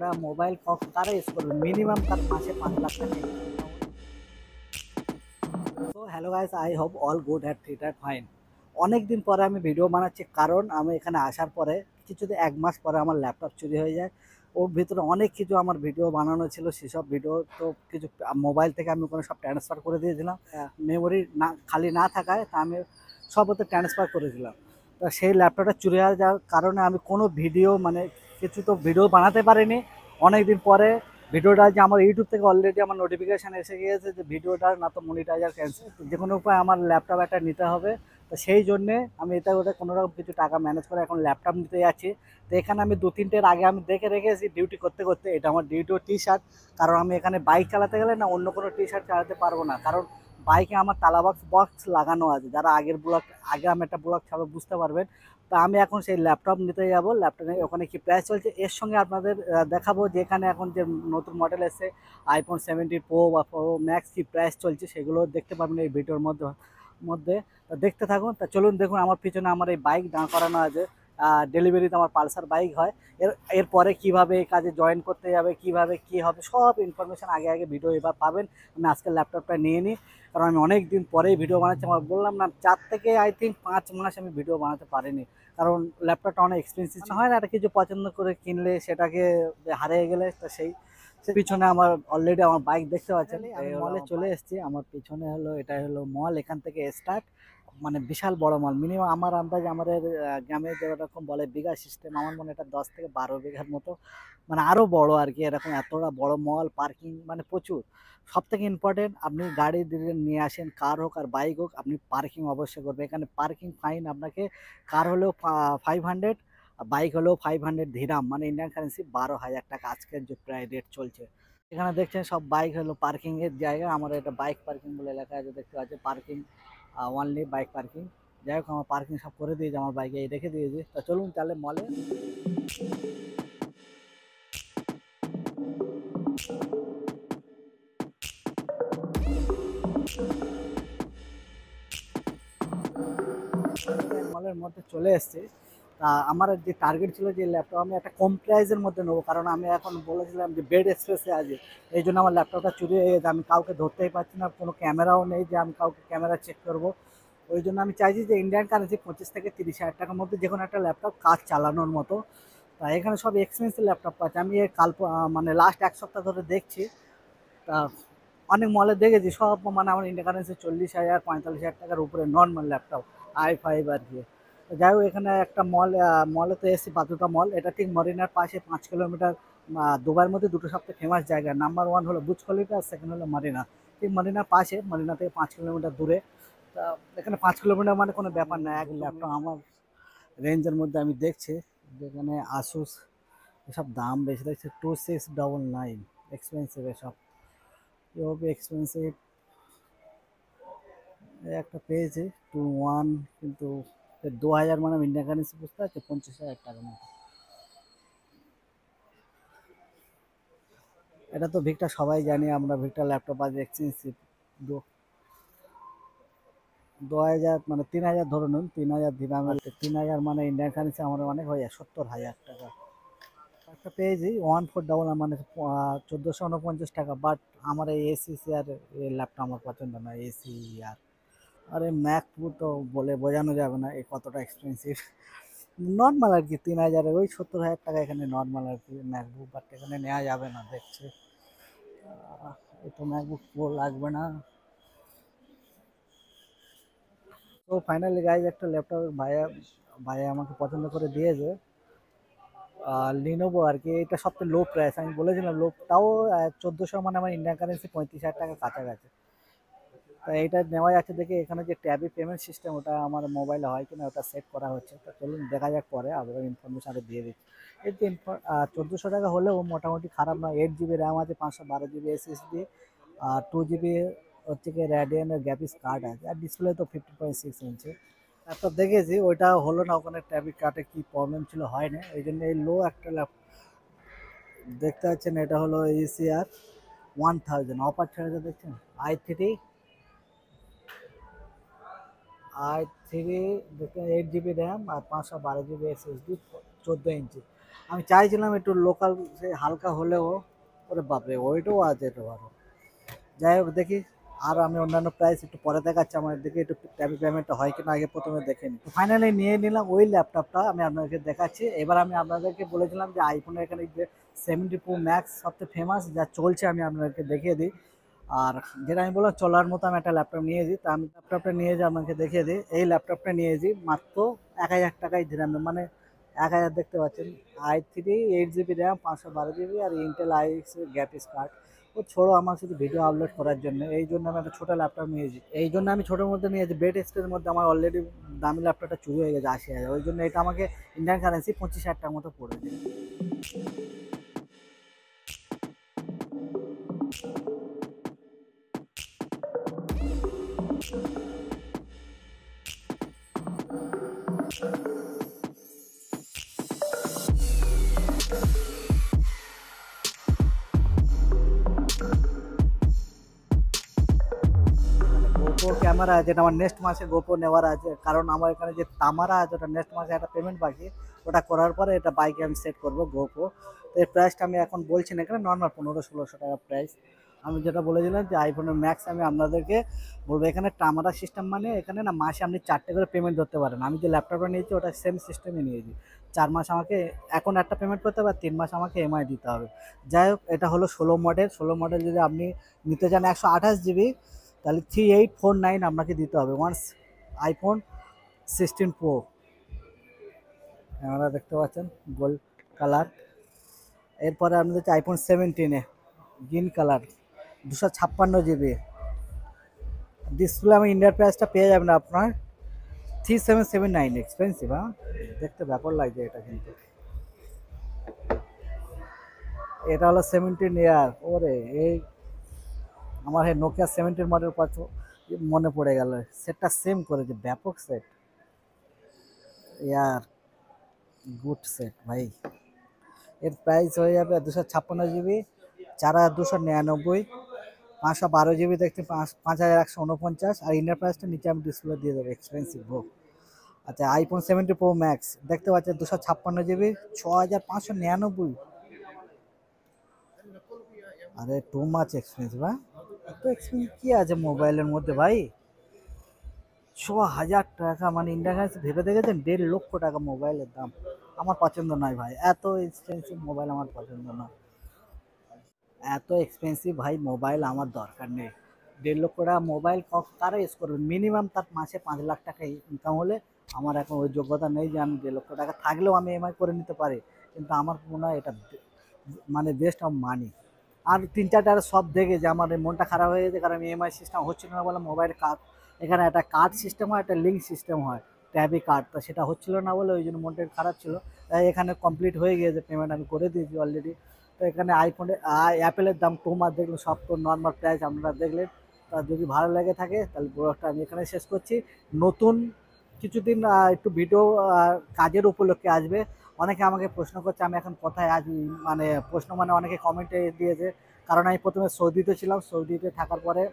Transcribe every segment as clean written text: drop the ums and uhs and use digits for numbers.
টাকা মোবাইল কারা ইউজ করবে, মিনিমাম তার মাসে 5 লাখ টাকা। So hello guys, I hope all good at fit at fine. অনেক দিন পরে আমি ভিডিও বানাচ্ছি, কারণ আমি এখানে আসার পরে কিছুদিন 1 মাস পরে আমার ল্যাপটপ চুরি হয়ে যায়। ওর ভিতরে অনেক কিছু আমার ভিডিও বানানো ছিল, সেসব ভিডিও তো কিছু মোবাইল থেকে আমি ওখানে সব ট্রান্সফার করে দিয়েছিলাম। মেমোরি না খালি না থাকায় তা আমি সব ওতে ট্রান্সফার করেছিলাম। তো সেই ল্যাপটপটা চুরি হয়ে যাওয়ার কারণে আমি কোনো ভিডিও কিছু তো ভিডিও বানাতে পারিনি। অনেক দিন পরে ভিডিওটা যে আমার ইউটিউব থেকে অলরেডি আমার নোটিফিকেশান এসে গিয়েছে যে ভিডিওটার না তো মনিটাইজার ক্যান্সেল, যে কোনো উপায় আমার ল্যাপটপ একটা নিতে হবে। তো সেই জন্যে আমি এটা ওটা কোনোরকম কিছু টাকা ম্যানেজ করে এখন ল্যাপটপ নিতে যাচ্ছি। তো এখানে আমি 2-3টের আগে আমি দেখে রেখেছি ডিউটি করতে করতে, এটা আমার ডিউটি টি শার্ট। কারণ আমি এখানে বাইক চালাতে গেলে না অন্য কোনো টি শার্ট চালাতে পারবো না, কারণ বাইকে আমার তালা বক্স লাগানো আছে। যারা আগে আমি একটা ব্লগ ছাড়ো বুঝতে পারবেন। তো আমি এখন সেই ল্যাপটপ নিতে যাব। ল্যাপটপে ওখানে কি প্রাইস চলছে এর সঙ্গে আপনাদের দেখাবো, যে এখানে এখন যে নতুন মডেল এসেছে আইফোন 17 প্রো বা প্রো ম্যাক্স কি প্রাইস চলছে সেগুলো দেখতে পাবেন এই ভিডিওর মধ্যে। তো দেখতে থাকুন। তা চলুন দেখুন, আমার পিছনে আমার এই বাইক দাঁড় করানো আছে। ডেলিভারিতে আমার পালসার বাইক হয়। এরপরে কিভাবে এই কাজে জয়েন করতে যাবে, কিভাবে কি হবে, সব ইনফরমেশান আগে আগে ভিডিও এবার পাবেন। আমি আজকে ল্যাপটপটা নিয়ে নিই, কারণ আমি অনেক দিন পরেই ভিডিও বানাচ্ছি। আমার বললাম না, 4 থেকে আই থিঙ্ক 5 মাস আমি ভিডিও বানাতে পারিনি, কারণ ল্যাপটপটা অনেক এক্সপেন্সিভ হয় না, একটা কিছু পছন্দ করে কিনলে সেটাকে হারিয়ে গেলে। তো সেই পিছনে আমার অলরেডি আমার বাইক দেখতে পাচ্ছেন। আমি মলে চলে এসেছি, আমার পিছনে হলো এটা হলো মল। এখান থেকে স্টার্ট, বিশাল বড় মল। মিনিমাম আমার আন্দাজ আমাদের গ্রামে যেরকম বলে বিঘা সিস্টেম, আমার মনে হয় এটা 10 থেকে 12 বিঘার মতো, আরও বড় আর কি। এরকম এতটা বড় মল, পার্কিং প্রচুর। সব থেকে ইম্পর্টেন্ট, আপনি গাড়ি দিয়ে নিয়ে আসেন, কার হোক আর বাইক হোক, আপনি পার্কিং অবশ্যই করবেন। এখানে পার্কিং ফাইন আপনাকে, কার হলেও 500, বাইক হলেও 500 ধীরাম, ইন্ডিয়ান কারেন্সি 12,000 টাকা আজকের যে প্রায় রেট চলছে। এখানে দেখছেন সব বাইক হলো পার্কিংয়ের জায়গা। আমার এটা বাইক পার্কিং বলে লেখা আছে, দেখতে পাচ্ছি পার্কিং ওনলি বাইক পার্কিং। যাই হোক, আমার পার্কিং সব করে দিয়েছে, আমার বাইকে রেখে দিয়েছে। তা চলুন তাহলে মলে। মলের মধ্যে চলে এসেছি। তা আমার যে টার্গেট ছিল যে ল্যাপটপ আমি একটা কম প্রাইসের মধ্যে নেবো, কারণ আমি এখন বলেছিলাম যে বেড স্পেসে আছে। এই জন্য আমার ল্যাপটপটা চুরি হয়ে গেছে, আমি কাউকে ধরতেই পারছি না, কোনো ক্যামেরাও নেই যে আমি কাউকে ক্যামেরা চেক করবো। ওই জন্য আমি চাইছি যে ইন্ডিয়ান কারেন্সি 25 থেকে 30,000 টাকার মধ্যে যে কোনো একটা ল্যাপটপ কাজ চালানোর মতো। তা এখানে সব এক্সপেন্সিভ ল্যাপটপ পাচ্ছে। আমি এর লাস্ট 1 সপ্তাহ ধরে দেখছি। তা অনেক মলে দেখেছি সব, আমার ইন্ডিয়ান কারেন্সি 40,000 45,000 টাকার উপরে নর্মাল ল্যাপটপ i5 আর কি। তো যাই হোক, এখানে একটা মলে তো এসেছি, বাতুতা মল। এটা ঠিক মরিনার পাশে 5 কিলোমিটার। দুবাইয়ের মধ্যে দুটো সবথেকে ফেমাস জায়গা, নাম্বার 1 হলো বুর্জ খলিফা আর সেকেন্ড হলো মরিনা। ঠিক মরিনার পাশে, মরিনা থেকে 5 কিলোমিটার দূরে। তা এখানে 5 কিলোমিটার কোনো ব্যাপার না। এক ল্যাপটপ আমার রেঞ্জের মধ্যে আমি দেখছি, যেখানে আসুস এসব দাম বেশি দেখছি 2699, এক্সপেন্সিভ এসব, খুবই এক্সপেন্সিভ। একটা পেয়েছি 21, কিন্তু 2000 ইন্ডিয়ান কারেন্সি বুঝতে পারছি 50,000 টাকার মতো। এটা তো ভিক্টা সবাই জানি আমরা, ভিক্টা ল্যাপটপ আজ এক্সপেন্সিভ। 2000 3000 ধরে নিন, 3000 দিলাম। 3000 ইন্ডিয়ান কারেন্সি আমার অনেক হয়ে যায়, 70,000 টাকা। একটা পেয়েছি 14 1449 টাকা। বাট আমার এই এসি আর ল্যাপটপ আমার পছন্দ না, এসি আর আরে ম্যাকবুক তো বলে বোঝানো যাবে না এ কতটা এক্সপেন্সিভ। নর্মাল আর কি, 3000, ওই 70,000 টাকা এখানে নর্মাল আর কি ম্যাকবুক। বাট এখানে নেওয়া যাবে না দেখছি। এই তো ম্যাকবুক প্রো লাগবে না। তো ফাইনালি গাইজ একটা ল্যাপটপ ভাইয়া ভাইয়া আমাকে পছন্দ করে দিয়েছে, লিনোভো আর কি। এটা সবথেকে লো প্রাইস, আমি বলেছিলাম লো, তাও 1400, আমার ইন্ডিয়ান কারেন্সি 35,000 টাকা কাছাকাছি। তা এইটা নেওয়া যাচ্ছে দেখে। এখানে যে ট্যাবে পেমেন্ট সিস্টেম, ওটা আমার মোবাইলে হয় কিনা ওটা সেট করা হচ্ছে। তো চলুন দেখা যাক, পরে আরও ইনফরমেশন আরও দিয়ে দিচ্ছি। এই যে 1400 টাকা হলেও মোটামুটি খারাপ নয়। 8 জিবি র্যাম আছে, 512 জিবি এসএসডি, আর 2 জিবি হচ্ছে কি র্যাডিয়ানের গ্রাফিক্স কার্ড আছে, আর ডিসপ্লে তো 15.6 ইঞ্চি। ল্যাপটপ দেখেছি, ওইটা হলো না, ওখানে ট্যাবিক কার্ডে কী প্রবলেম ছিল হয় না, এই জন্য এই লো একটা দেখতে পাচ্ছেন। এটা হলো ECR 1000 অফার ছেড়েছে দেখছেন। i3 দেখতে 8 জিবি র্যাম আর 512 জিবি এসএসডি, 14 ইঞ্চি। আমি চাইছিলাম একটু লোকাল সে হালকা হলেও, ওরে বাপরে ওইটাও আছে একটু ভালো। যাই হোক দেখি, আর আমি অন্যান্য প্রাইস একটু পরে দেখাচ্ছি, আমার দিকে একটু ট্যাবি পেমেন্টটা হয় কিনা আগে প্রথমে দেখে নিই। ফাইনালি নিয়ে নিলাম ওই ল্যাপটপটা, আমি আপনাদেরকে দেখাচ্ছি। এবার আমি আপনাদেরকে বলেছিলাম যে আইফোনের এখানে যে 70 Pro Max সবচেয়ে ফেমাস যা চলছে, আমি আপনাদেরকে দেখিয়ে দিই। আর যেটা আমি বললাম চলার মতো আমি একটা ল্যাপটপ নিয়েছি, তা আমি ল্যাপটপটা নিয়ে যে আপনাকে দেখিয়ে দিই। এই ল্যাপটপটা নিয়েছি মাত্র 1000 টাকায় দিলাম, মানে 1000 দেখতে পাচ্ছেন। i3 8 GB র্যাম, 512 GB, আর ইন্টেল আইএক্স গ্রাফিক্স কার্ড। ও ছোড়ো, আমার শুধু ভিডিও আপলোড করার জন্য, এই জন্য আমি একটা ছোটো ল্যাপটপ নিয়েছি। এই জন্য আমি ছোটোর মধ্যে নিয়েছি। বেড এক্সপ্রেসের মধ্যে আমার অলরেডি দামি ল্যাপটপটা চুরি হয়ে গেছে 80,000, ওই জন্য এটা আমাকে ইন্ডিয়ান কারেন্সি 25,000 টাকার মতো পড়েছে। গোপ্রো ক্যামেরা, যেটা আমার নেক্সট মাসে গোপ্রো নেওয়ার আছে, কারণ আমার এখানে যে তামারা আছে ওটা নেক্সট মাসে একটা পেমেন্ট বাকি, ওটা করার পরে এটা বাইকে আমি সেট করবো গোপ্রো। তো এর প্রাইসটা আমি এখন বলছি না, এখানে নর্মাল 1500-1600 টাকা প্রাইস। আমি যেটা বলেছিলাম যে আইফোনের ম্যাক্স আমি আপনাদেরকে বলবো, এখানে তামারা সিস্টেম, মানে এখানে না মাসে আপনি 4টে করে পেমেন্ট ধরতে পারেন। আমি যে ল্যাপটপটা নিয়েছি ওটা সেম সিস্টেমে নিয়েছি, 4 মাস আমাকে এখন একটা পেমেন্ট করতে হবে, আর 3 মাস আমাকে এমআই দিতে হবে। যাই হোক, এটা হলো 16 মডেল। 16 মডেল যদি আপনি নিতে চান 128 GB, তাহলে 3849 আপনাকে দিতে হবে ওয়ান্স। আইফোন 16 Pro ক্যামেরা দেখতে পাচ্ছেন, গোল্ড কালার। এরপরে আপনি হচ্ছে iPhone 17 green colour, 256 GB। Display আমি ইন্ডিয়ার প্রাইসটা পেয়ে যাবেন আপনার 3779, এক্সপেন্সিভ। হ্যাঁ, দেখতে ব্যাপার লাগছে এটা কিন্তু। এটা হলো 17 ওরে এই আমার এই নোকিয়া 17 মডেল কত মনে পড়ে গেল, সেটটা সেম করেছে, ব্যাপক সেট ইয়ার, গুড সেট ভাই। এর প্রাইস হয়ে যাবে 256 GB, 4299। 512 GB দেখতে 5149, আর ইন্ডিয়ান প্রাইসটা নিচে আমি ডিসপ্লে দিয়ে দেবো, এক্সপেন্সিভ ব্রো। আচ্ছা, আইফোন 70 Pro Max দেখতে পাচ্ছেন 256 GB, 6599। আরে টু মাচ এক্সপেন্সিভ। হ্যাঁ, এত এক্সপেন্সিভ কি আছে মোবাইলের মধ্যে ভাই? 6000 টাকা, মানে ইন্ডিয়ান কারেন্সি ভেবে দেখেছেন, 1.5 লক্ষ টাকা মোবাইলের দাম। আমার পছন্দ নয় ভাই, এত এক্সপেন্সিভ মোবাইল আমার পছন্দ না। এত এক্সপেন্সিভ ভাই মোবাইল আমার দরকার নেই। 1.5 লক্ষ টাকা মোবাইল কারা ইউজ করবে? মিনিমাম তার মাসে 5 লাখ টাকা ইনকাম হলে। আমার এখন ওই যোগ্যতা নেই যে আমি 1.5 লক্ষ টাকা থাকলেও আমি এমআই করে নিতে পারি, কিন্তু আমার মনে হয় এটা মানে বেস্ট অফ মানি। আর 3-4টা সব দেখে যে আমার এই মনটা খারাপ হয়ে গেছে, কারণ ইএমআই সিস্টেম হচ্ছিল না বলে মোবাইল কার্ড, এখানে একটা কার্ড সিস্টেম হয়, একটা লিঙ্ক সিস্টেম হয়, ট্যাবি কার্ড, তো সেটা হচ্ছিল না বলে ওই জন্য মনটা খারাপ ছিল। তাই এখানে কমপ্লিট হয়ে গিয়েছে, পেমেন্ট আমি করে দিয়েছি অলরেডি। তো এখানে আইফোনে অ্যাপেলের দাম 2 মাস দেখলেন, সব তো নর্মাল প্রাইস আপনারা দেখলেন। তা যদি ভালো লেগে থাকে তাহলে ব্লগটা আমি এখানে শেষ করছি। নতুন কিছুদিন একটু ভিডিও কাজের উপলক্ষে আসবে। অনেকে আমাকে প্রশ্ন করছে আমি এখন কোথায় আছি, মানে প্রশ্ন মানে অনেকে কমেন্টে দিয়েছে, কারণ আমি প্রথমে সৌদিতে ছিলাম, সৌদিতে থাকার পরে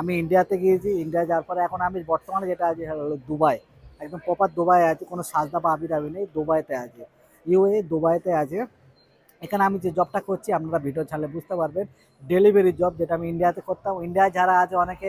আমি ইন্ডিয়াতে গিয়েছি, ইন্ডিয়া যাওয়ার পরে এখন আমি বর্তমানে যেটা আছি হলো দুবাই। একদম প্রপার দুবাই আছে, কোনো সাজদা বা আবিধাবি নেই, দুবাইতে আছে, ইউএ দুবাইতে আছে। এখানে আমি যে জবটা করছি আপনারা ভিডিও ছাড়লে বুঝতে পারবেন, ডেলিভারি জব, যেটা আমি ইন্ডিয়াতে করতাম। ইন্ডিয়ায় যারা আছে অনেকে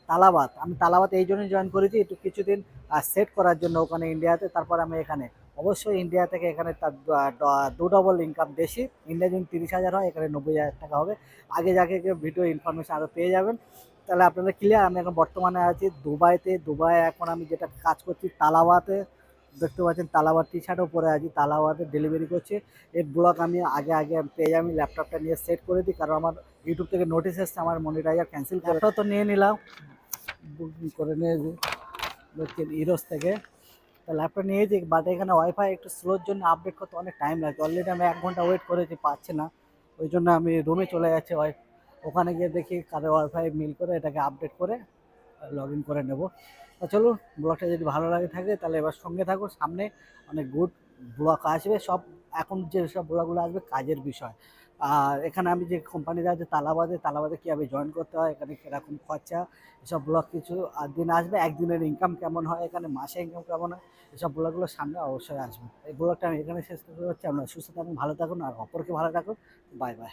তালাবাদ, আমি তালাবাদ এই জন্যই জয়েন করেছি একটু কিছুদিন সেট করার জন্য ওখানে ইন্ডিয়াতে, তারপর আমি এখানে। অবশ্যই ইন্ডিয়া থেকে এখানে তার 2 ডবল ইনকাম বেশি। ইন্ডিয়া যদি 30,000 হয়, এখানে 90,000 টাকা হবে। আগে যাকে ভিডিও ইনফরমেশন আরও পেয়ে যাবেন। তাহলে আপনারা ক্লিয়ার। আমি এখন বর্তমানে আছি দুবাইতে। দুবাই এখন আমি যেটা কাজ করছি তালাবাতে, দেখতে পাচ্ছেন তালাবাদ টি শার্টও পরে আছি, তালাবাদে ডেলিভারি করছি। এর ব্লগ আমি আগে আগে পেয়ে আমি ল্যাপটপটা নিয়ে সেট করে দিই, কারণ আমার ইউটিউব থেকে নোটিস এসছে আমার মনিটাইজার ক্যান্সেল করে। তো নিয়ে নিলাম, বুকিং করে নিয়েছি দেখছেন ইরোস থেকে। তো ল্যাপটপ নিয়েছি, বাট এখানে ওয়াইফাই একটু স্লোর জন্য আপডেট করতে অনেক টাইম লাগে। অলরেডি আমি 1 ঘন্টা ওয়েট করেছি, পাচ্ছি না। ওই জন্য আমি রুমে চলে যাচ্ছি, ওখানে গিয়ে দেখি কারো ওয়াইফাই মিল করে এটাকে আপডেট করে লগ ইন করে নেব। তো চলুন, ব্লগটা যদি ভালো লাগে থাকে তাহলে এবার সঙ্গে থাকুন, সামনে অনেক গুড ব্লগ আসবে সব। এখন যে সব ব্লগগুলো আসবে কাজের বিষয়, আর এখানে আমি যে কোম্পানিতে আছে তালাবাদে কীভাবে জয়েন করতে হয়, এখানে কীরকম খরচা, এসব ব্লগ কিছু আর দিন আসবে। একদিনের ইনকাম কেমন হয় এখানে, মাসে ইনকাম কেমন হয়, এসব ব্লগগুলো সামনে অবশ্যই আসবে। এই ব্লগটা আমি এখানে শেষ করতে হচ্ছে। আপনারা সুস্থ থাকুন, ভালো থাকুন আর অপরকে ভালো রাখুন। Bye bye.